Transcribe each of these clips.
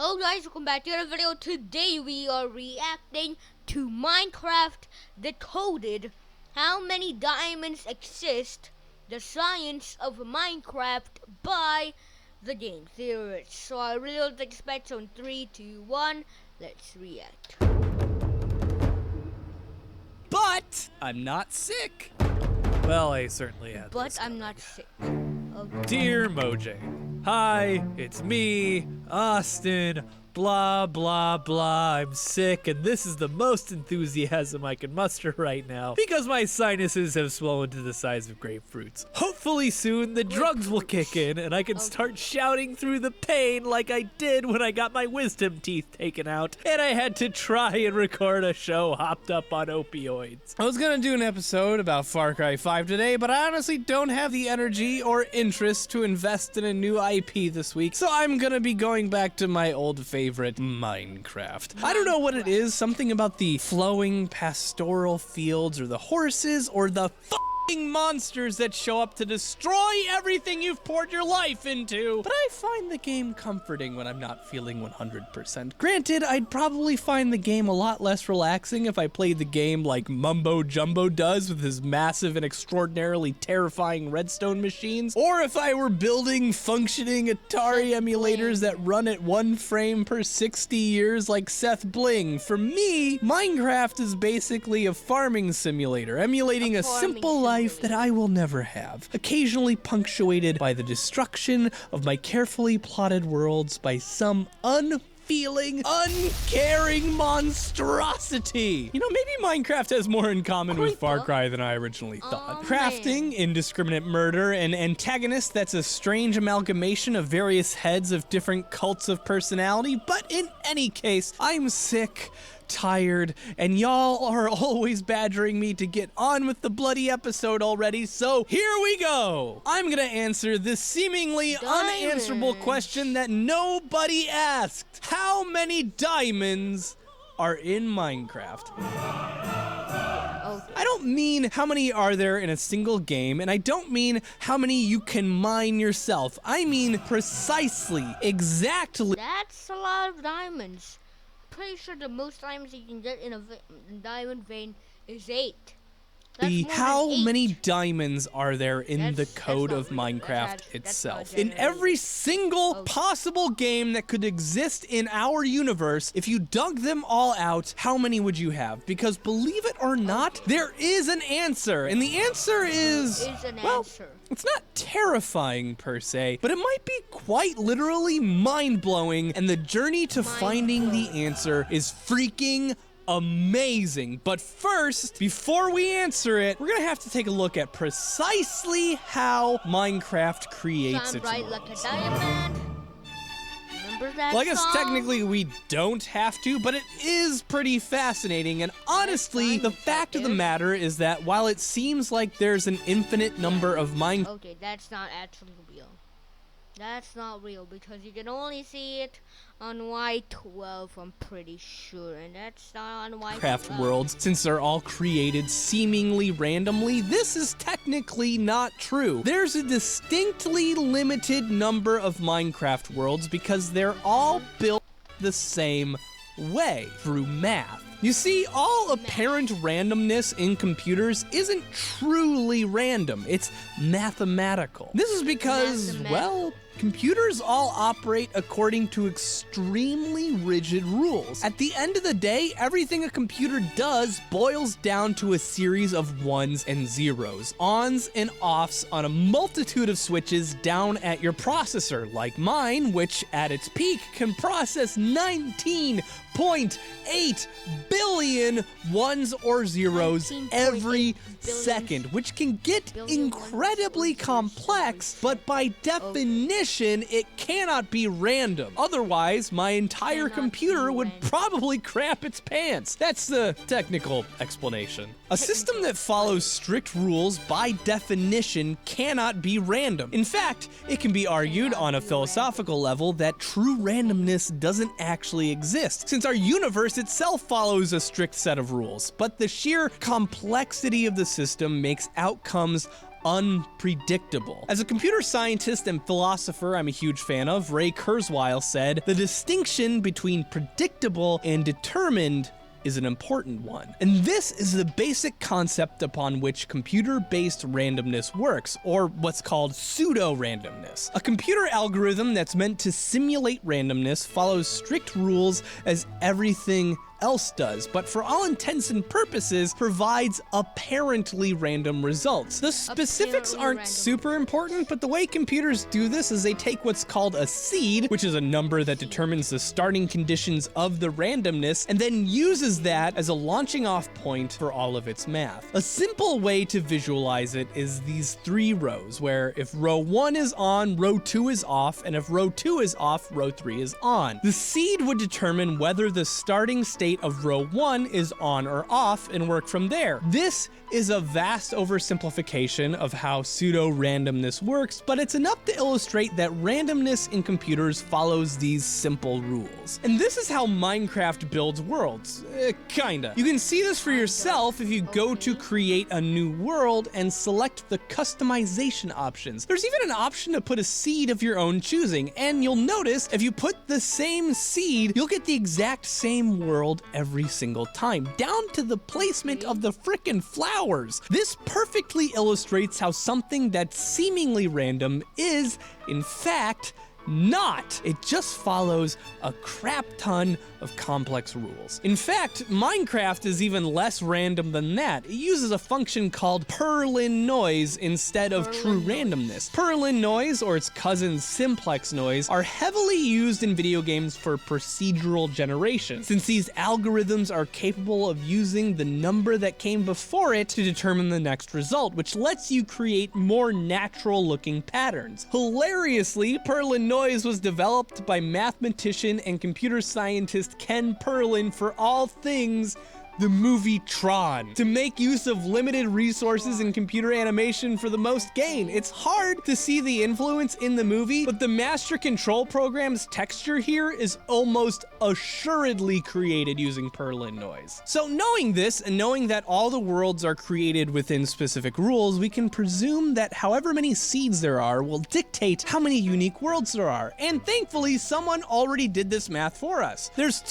Hello guys, welcome back to another video. Today we are reacting to Minecraft Decoded. How many diamonds exist? The science of Minecraft by the game theorists. So I really don't expect. So in 3, 2, 1, let's react. But I'm not sick. Well, I certainly had. But I'm not sick. Okay. Dear Mojang, hi, it's me, Austin. Blah, blah, blah, I'm sick, and this is the most enthusiasm I can muster right now because my sinuses have swollen to the size of grapefruits. Hopefully soon the drugs will kick in and I can start shouting through the pain like I did when I got my wisdom teeth taken out and I had to try and record a show hopped up on opioids. I was gonna do an episode about Far Cry 5 today, but I honestly don't have the energy or interest to invest in a new IP this week, so I'm gonna be going back to my old favorite, Minecraft. I don't know what it is, something about the flowing pastoral fields or the horses or the monsters that show up to destroy everything you've poured your life into. But I find the game comforting when I'm not feeling 100%. Granted, I'd probably find the game a lot less relaxing if I played the game like Mumbo Jumbo does with his massive and extraordinarily terrifying redstone machines, or if I were building functioning Atari emulators that run at 1 frame per 60 years like Seth Bling. For me, Minecraft is basically a farming simulator, emulating a simple life that I will never have, occasionally punctuated by the destruction of my carefully plotted worlds by some unfeeling, uncaring monstrosity. You know, maybe Minecraft has more in common with Far Cry than I originally thought. Crafting, indiscriminate murder, an antagonist that's a strange amalgamation of various heads of different cults of personality, but in any case, I'm sick, tired, and y'all are always badgering me to get on with the bloody episode already, so here we go! I'm gonna answer this seemingly unanswerable question that nobody asked. How many diamonds are in Minecraft? I don't mean how many are there in a single game, and I don't mean how many you can mine yourself. I mean precisely, exactly. That's a lot of diamonds. Pretty sure the most diamonds you can get in a diamond vein is 8. How many diamonds are there in the code of Minecraft itself? In every single possible game that could exist in our universe, if you dug them all out, how many would you have? Because believe it or not, there is an answer. And the answer is, well, it's not terrifying per se, but it might be quite literally mind-blowing, and the journey to finding the answer is freaking amazing. But first, before we answer it, we're gonna have to take a look at precisely how Minecraft creates its worlds. Like a diamond. Remember that Well, I guess song? technically we don't have to, but it is pretty fascinating. And honestly, the fact of the matter is that while it seems like there's an infinite number of Minecraft... Okay, that's not actually real. That's not real because you can only see it on Y12, I'm pretty sure, and that's not on Y12. worlds, since they're all created seemingly randomly, this is technically not true. There's a distinctly limited number of Minecraft worlds because they're all built the same way, through math. You see, all apparent randomness in computers isn't truly random, it's mathematical. This is because, well, computers all operate according to extremely rigid rules. At the end of the day, everything a computer does boils down to a series of ones and zeros, ons and offs on a multitude of switches down at your processor, like mine, which at its peak can process 19.8 billion ones or zeros every second, which can get incredibly complex, but by definition, it cannot be random. Otherwise, my entire computer would probably crap its pants. That's the technical explanation. A system that follows strict rules, by definition, cannot be random. In fact, it can be argued on a philosophical level that true randomness doesn't actually exist, since our universe itself follows a strict set of rules. But the sheer complexity of the system makes outcomes unpredictable. As a computer scientist and philosopher I'm a huge fan of, Ray Kurzweil said, "The distinction between predictable and determined is an important one." And this is the basic concept upon which computer-based randomness works, or what's called pseudo-randomness. A computer algorithm that's meant to simulate randomness follows strict rules as everything else does, but for all intents and purposes provides apparently random results. The specifics aren't super important, but the way computers do this is they take what's called a seed, which is a number that determines the starting conditions of the randomness, and then uses that as a launching off point for all of its math. A simple way to visualize it is these 3 rows, where if row 1 is on, row 2 is off, and if row 2 is off, row 3 is on. The seed would determine whether the starting state of row 1 is on or off and work from there. This is a vast oversimplification of how pseudo-randomness works, but it's enough to illustrate that randomness in computers follows these simple rules. And this is how Minecraft builds worlds. Kinda. You can see this for yourself if you go to create a new world and select the customization options. There's even an option to put a seed of your own choosing, and you'll notice if you put the same seed, you'll get the exact same world every single time, down to the placement of the frickin' flowers. This perfectly illustrates how something that's seemingly random is, in fact, not. It just follows a crap ton of complex rules. In fact, Minecraft is even less random than that. It uses a function called Perlin noise instead of true randomness. Perlin noise, or its cousin simplex noise, are heavily used in video games for procedural generation, since these algorithms are capable of using the number that came before it to determine the next result, which lets you create more natural looking patterns. Hilariously, Perlin noise was developed by mathematician and computer scientist Ken Perlin for all things the movie Tron, to make use of limited resources in computer animation for the most gain. It's hard to see the influence in the movie, but the master control program's texture here is almost assuredly created using Perlin noise. So knowing this, and knowing that all the worlds are created within specific rules, we can presume that however many seeds there are will dictate how many unique worlds there are. And thankfully, someone already did this math for us. There's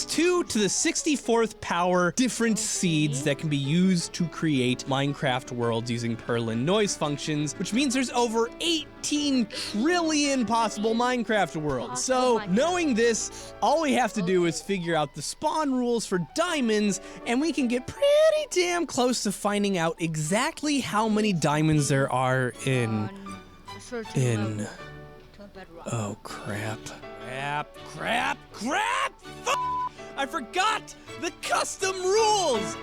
2 to the 64th power different seeds that can be used to create Minecraft worlds using Perlin noise functions, which means there's over 18 trillion possible Minecraft worlds. So knowing this, all we have to do is figure out the spawn rules for diamonds, and we can get pretty damn close to finding out exactly how many diamonds there are in... Oh, crap. I forgot the custom rules!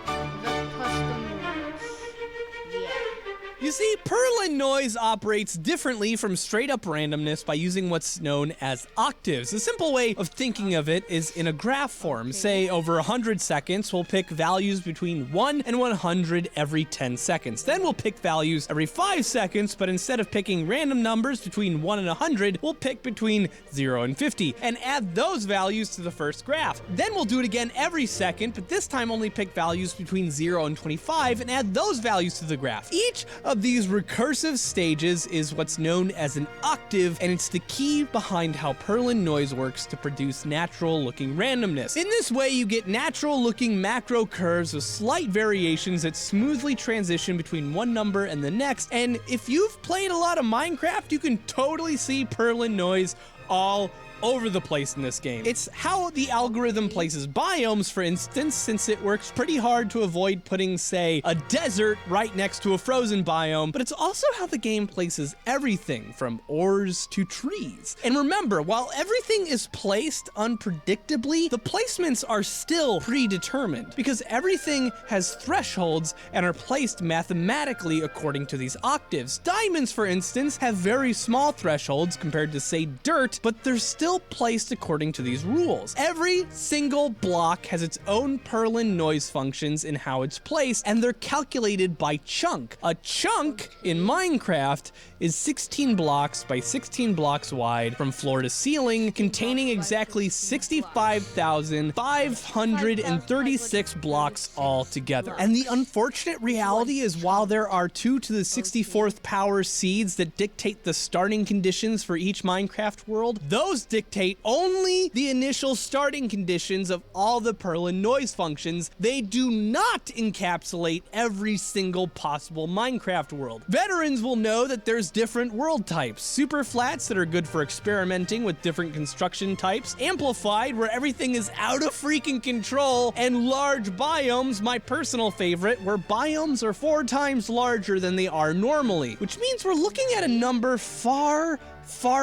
You see, Perlin noise operates differently from straight-up randomness by using what's known as octaves. A simple way of thinking of it is in a graph form. Say, over 100 seconds, we'll pick values between 1 and 100 every 10 seconds. Then we'll pick values every 5 seconds, but instead of picking random numbers between 1 and 100, we'll pick between 0 and 50, and add those values to the first graph. Then we'll do it again every second, but this time only pick values between 0 and 25, and add those values to the graph. Each of these recursive stages is what's known as an octave, and it's the key behind how Perlin noise works to produce natural-looking randomness. In this way, you get natural-looking macro curves with slight variations that smoothly transition between one number and the next, and if you've played a lot of Minecraft, you can totally see Perlin noise all over the place in this game. It's how the algorithm places biomes, for instance, since it works pretty hard to avoid putting, say, a desert right next to a frozen biome, but it's also how the game places everything from ores to trees. And remember, while everything is placed unpredictably, the placements are still predetermined, because everything has thresholds and are placed mathematically according to these octaves. Diamonds, for instance, have very small thresholds compared to, say, dirt, but they're still all placed according to these rules. Every single block has its own Perlin noise functions in how it's placed, and they're calculated by chunk. A chunk in Minecraft is 16 blocks by 16 blocks wide from floor to ceiling, containing exactly 65,536 blocks altogether. And the unfortunate reality is, while there are 2 to the 64th power seeds that dictate the starting conditions for each Minecraft world, those dictate only the initial starting conditions of all the Perlin noise functions. They do not encapsulate every single possible Minecraft world. Veterans will know that there's different world types. Super flats that are good for experimenting with different construction types, amplified where everything is out of freaking control, and large biomes, my personal favorite, where biomes are 4 times larger than they are normally, which means we're looking at a number far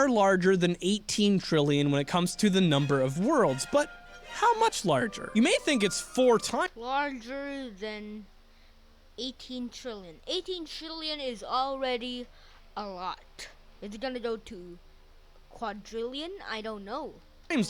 larger than 18 trillion when it comes to the number of worlds. But how much larger? You may think it's 4 times larger than 18 trillion. 18 trillion is already a lot. Is it gonna go to quadrillion? I don't know.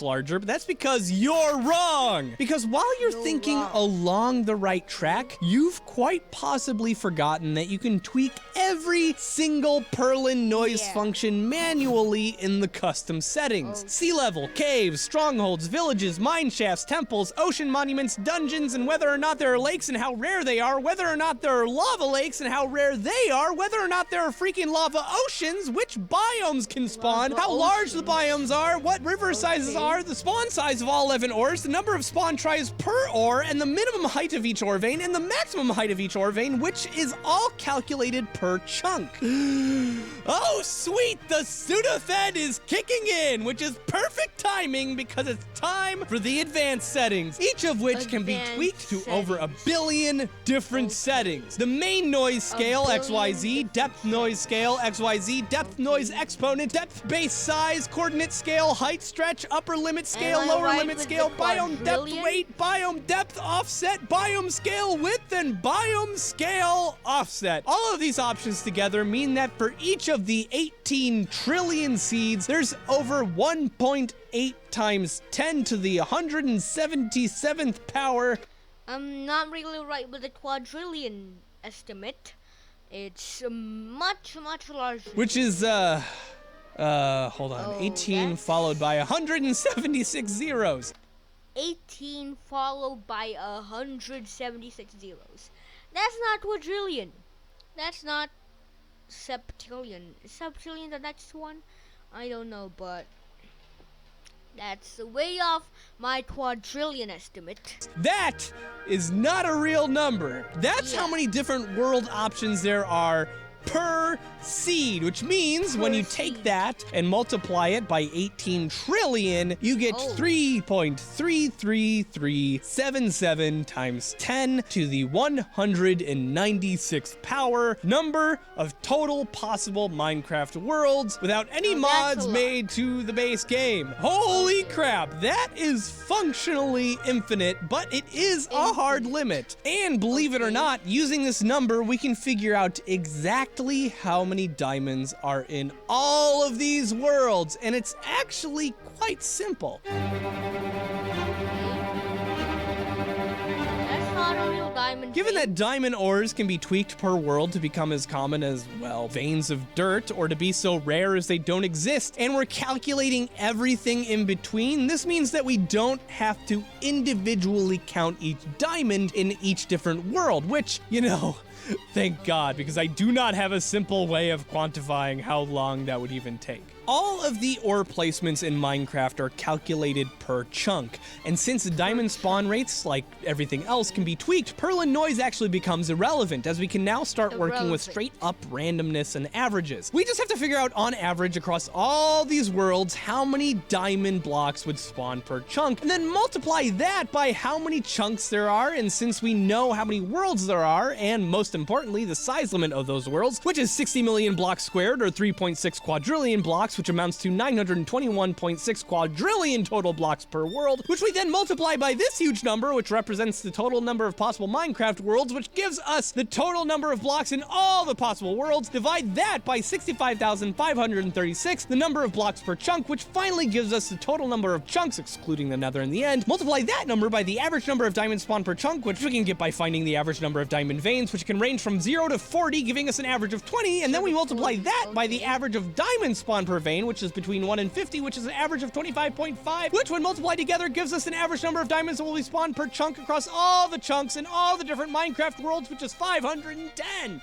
larger, but that's because you're wrong. Because while you're thinking along the right track, you've quite possibly forgotten that you can tweak every single Perlin noise function manually in the custom settings. Sea level, caves, strongholds, villages, mine shafts, temples, ocean monuments, dungeons, and whether or not there are lakes and how rare they are, whether or not there are lava lakes and how rare they are, whether or not there are freaking lava oceans, which biomes can spawn, how large the biomes are, what river sizes are, the spawn size of all 11 ores, the number of spawn tries per ore, and the minimum height of each ore vein, and the maximum height of each ore vein, which is all calculated per chunk. Oh, sweet! The Sudafed is kicking in, which is perfect timing because it's time for the advanced settings, each of which can be tweaked to over 1 billion different settings. The main noise scale, XYZ, depth noise scale, XYZ, depth noise exponent, depth base size, coordinate scale, height stretch, upper limit scale, lower limit scale, biome depth weight, biome depth offset, biome scale width, and biome scale offset. All of these options together mean that for each of the 18 trillion seeds, there's over 1.8 times 10 to the 177th power. I'm not really right with the quadrillion estimate. It's much larger. Which is, hold on. 18 followed by 176 zeros. 18 followed by 176 zeros. That's not quadrillion. That's not septillion. Is septillion the next one? I don't know, but that's way off my quadrillion estimate. That is not a real number. That's how many different world options there are per seed, which means when you take that and multiply it by 18 trillion, you get 3.33377 times 10 to the 196th power number of total possible Minecraft worlds without any mods made to the base game. Holy crap, that is functionally infinite, but it is a hard limit. And believe it or not, using this number, we can figure out exactly how many diamonds are in all of these worlds, and it's actually quite simple. Given that diamond ores can be tweaked per world to become as common as, well, veins of dirt, or to be so rare as they don't exist, and we're calculating everything in between, this means that we don't have to individually count each diamond in each different world, which, you know, thank God, because I do not have a simple way of quantifying how long that would even take. All of the ore placements in Minecraft are calculated per chunk, and since the diamond spawn rates, like everything else, can be tweaked, Perlin noise actually becomes irrelevant, as we can now start working with straight up randomness and averages. We just have to figure out, on average, across all these worlds, how many diamond blocks would spawn per chunk, and then multiply that by how many chunks there are, and since we know how many worlds there are, and most importantly, the size limit of those worlds, which is 60 million blocks squared, or 3.6 quadrillion blocks, blocks, which amounts to 921.6 quadrillion total blocks per world, which we then multiply by this huge number, which represents the total number of possible Minecraft worlds, which gives us the total number of blocks in all the possible worlds. Divide that by 65,536, the number of blocks per chunk, which finally gives us the total number of chunks, excluding the nether in the end. Multiply that number by the average number of diamonds spawned per chunk, which we can get by finding the average number of diamond veins, which can range from 0 to 40, giving us an average of 20, and then we multiply that by the average of diamonds spawned per vein, which is between 1 and 50, which is an average of 25.5, which when multiplied together gives us an average number of diamonds that will be spawned per chunk across all the chunks in all the different Minecraft worlds, which is 510.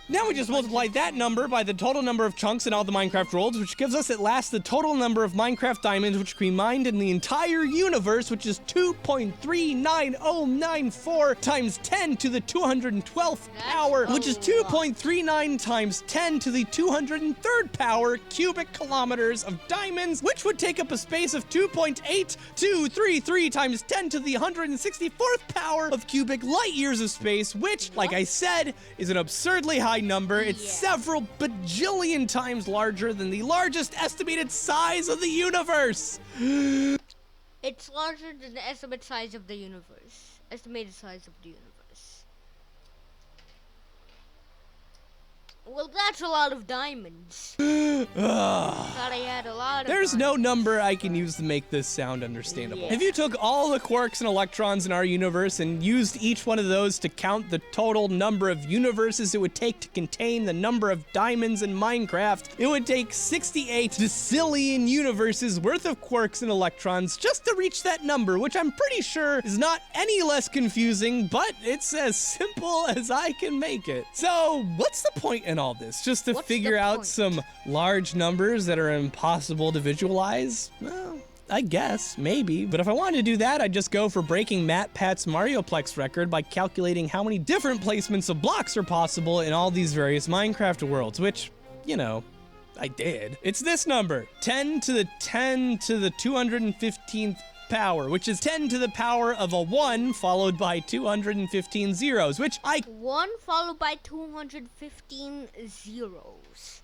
Now we just multiply that number by the total number of chunks in all the Minecraft worlds, which gives us at last the total number of Minecraft diamonds which can be mined in the entire universe, which is 2.39094 times 10 to the 212th power, which is 2.39 times 10 to the 203rd power cubic kilometers of diamonds, which would take up a space of 2.8233 times 10 to the 164th power of cubic light years of space, which, like I said, is an absurdly high number. It's several bajillion times larger than the largest estimated size of the universe. It's larger than the estimated size of the universe. Estimated size of the universe. Well, that's a lot of diamonds. Thought I had a lot of There's no diamonds. number I can use to make this sound understandable. Yeah. If you took all the quarks and electrons in our universe and used each one of those to count the total number of universes it would take to contain the number of diamonds in Minecraft, it would take 68 decillion universes worth of quarks and electrons just to reach that number, which I'm pretty sure is not any less confusing, but it's as simple as I can make it. So, what's the point in all this? Just to What's figure the out point? some large numbers that are impossible to visualize? Well, I guess, maybe. But if I wanted to do that, I'd just go for breaking Matt Pat's Marioplex record by calculating how many different placements of blocks are possible in all these various Minecraft worlds, which, you know, I did. It's this number, 10 to the 215th power, which is 10 to the power of a 1 followed by 215 zeros, which I 1 followed by 215 zeros.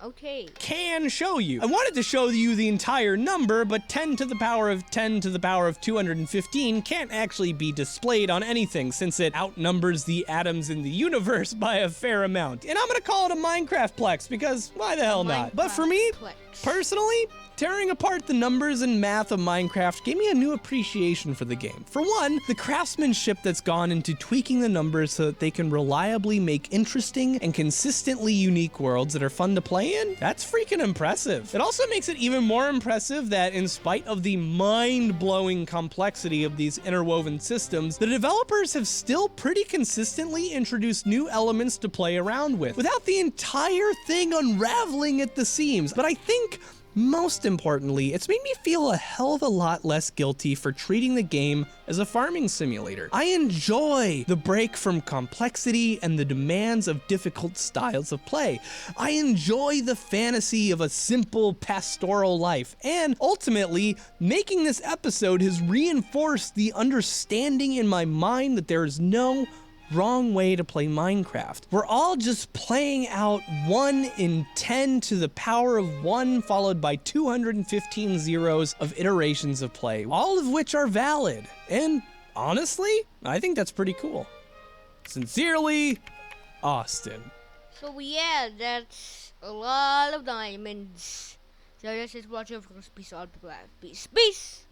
Okay. can show you. I wanted to show you the entire number, but 10 to the power of 10 to the power of 215 can't actually be displayed on anything since it outnumbers the atoms in the universe by a fair amount. And I'm gonna call it a Minecraftplex because why the hell not? But for me, Minecraftplex. personally, tearing apart the numbers and math of Minecraft gave me a new appreciation for the game. For one, the craftsmanship that's gone into tweaking the numbers so that they can reliably make interesting and consistently unique worlds that are fun to play in, that's freaking impressive. It also makes it even more impressive that in spite of the mind-blowing complexity of these interwoven systems, the developers have still pretty consistently introduced new elements to play around with, without the entire thing unraveling at the seams. But I think most importantly, it's made me feel a hell of a lot less guilty for treating the game as a farming simulator. I enjoy the break from complexity and the demands of difficult styles of play. I enjoy the fantasy of a simple pastoral life. And ultimately, making this episode has reinforced the understanding in my mind that there is no wrong way to play Minecraft. We're all just playing out 1 in 10 to the power of 1 followed by 215 zeros of iterations of play, all of which are valid. And honestly, I think that's pretty cool. Sincerely, Austin. So yeah, that's a lot of diamonds. So this is watching. Peace out, peace. Peace.